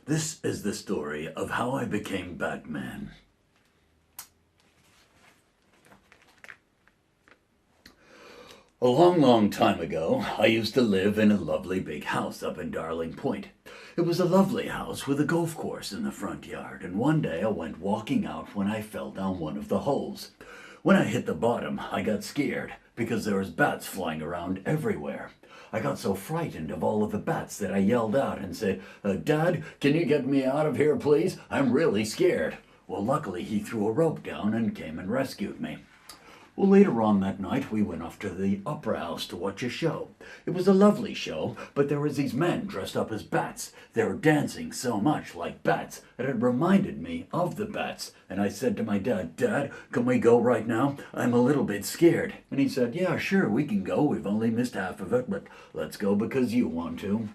This is the story of how I became Batman. A long, long time ago, I used to live in a lovely big house up in Darling Point. It was a lovely house with a golf course in the front yard, and one day I went walking out when I fell down one of the holes. When I hit the bottom, I got scared because there was bats flying around everywhere. I got so frightened of all of the bats that I yelled out and said, "Dad, can you get me out of here, please? I'm really scared." Well, luckily he threw a rope down and came and rescued me. Well, later on that night, we went off to the opera house to watch a show. It was a lovely show, but there was these men dressed up as bats. They were dancing so much like bats that it reminded me of the bats. And I said to my dad, "Dad, can we go right now? I'm a little bit scared." And he said, "Yeah, sure, we can go. We've only missed half of it, but let's go because you want to."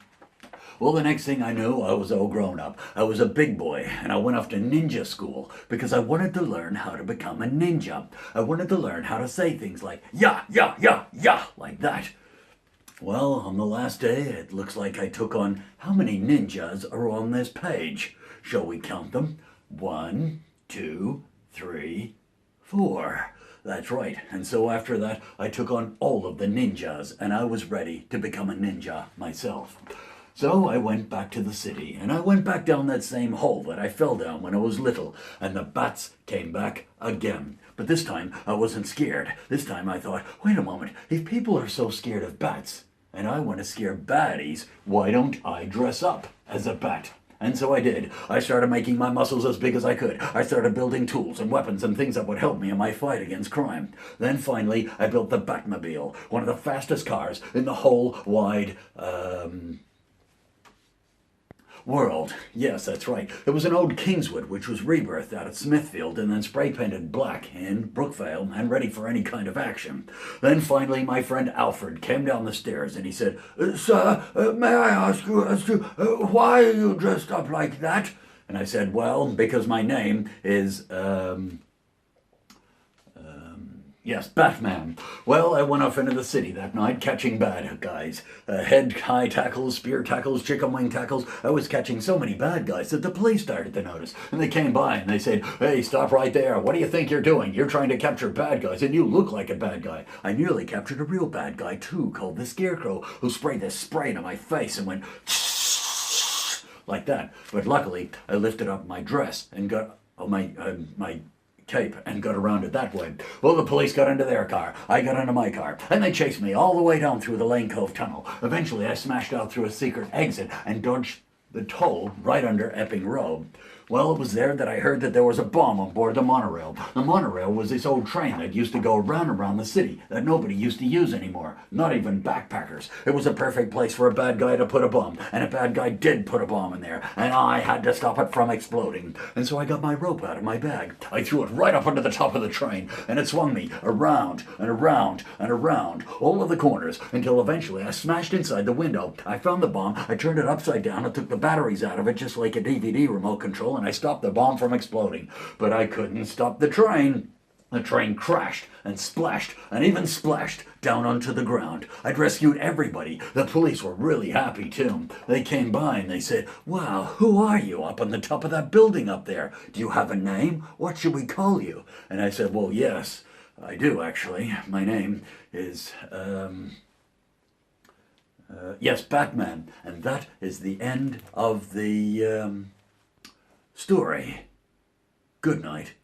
Well, the next thing I knew, I was all grown up. I was a big boy, and I went off to ninja school because I wanted to learn how to become a ninja. I wanted to learn how to say things like, "Yeah, yeah, yeah, yeah," like that. Well, on the last day, it looks like I took on how many ninjas are on this page? Shall we count them? 1, 2, 3, 4. That's right. And so after that, I took on all of the ninjas, and I was ready to become a ninja myself. So I went back to the city, and I went back down that same hole that I fell down when I was little, and the bats came back again. But this time, I wasn't scared. This time I thought, wait a moment, if people are so scared of bats, and I want to scare baddies, why don't I dress up as a bat? And so I did. I started making my muscles as big as I could. I started building tools and weapons and things that would help me in my fight against crime. Then finally, I built the Batmobile, one of the fastest cars in the whole wide, world. Yes, that's right. It was an old Kingswood which was rebirthed out at Smithfield and then spray painted black in Brookvale and ready for any kind of action. Then finally my friend Alfred came down the stairs and he said, "Sir, may I ask you as to why are you dressed up like that?" And I said, "Well, because my name is, yes, Batman." Well, I went off into the city that night catching bad guys. Head high tackles, spear tackles, chicken wing tackles. I was catching so many bad guys that the police started to notice. And they came by and they said, "Hey, stop right there. What do you think you're doing? You're trying to capture bad guys and you look like a bad guy." I nearly captured a real bad guy too, called the Scarecrow, who sprayed this spray into my face and went like that. But luckily, I lifted up my dress and got my cape and got around it that way. Well, the police got into their car. I got into my car. And they chased me all the way down through the Lane Cove Tunnel. Eventually, I smashed out through a secret exit and dodged the toll right under Epping Road. Well, it was there that I heard that there was a bomb on board the monorail. The monorail was this old train that used to go round and round the city that nobody used to use anymore, not even backpackers. It was a perfect place for a bad guy to put a bomb, and a bad guy did put a bomb in there, and I had to stop it from exploding. And so I got my rope out of my bag. I threw it right up onto the top of the train, and it swung me around and around and around all of the corners until eventually I smashed inside the window. I found the bomb, I turned it upside down, and took the batteries out of it just like a DVD remote control, and I stopped the bomb from exploding. But I couldn't stop the train. The train crashed and splashed and even splashed down onto the ground. I'd rescued everybody. The police were really happy too. They came by and they said, "Wow, who are you up on the top of that building up there? Do you have a name? What should we call you?" And I said, "Well, yes, I do actually. My name is, yes, Batman." And that is the end of the story. Good night.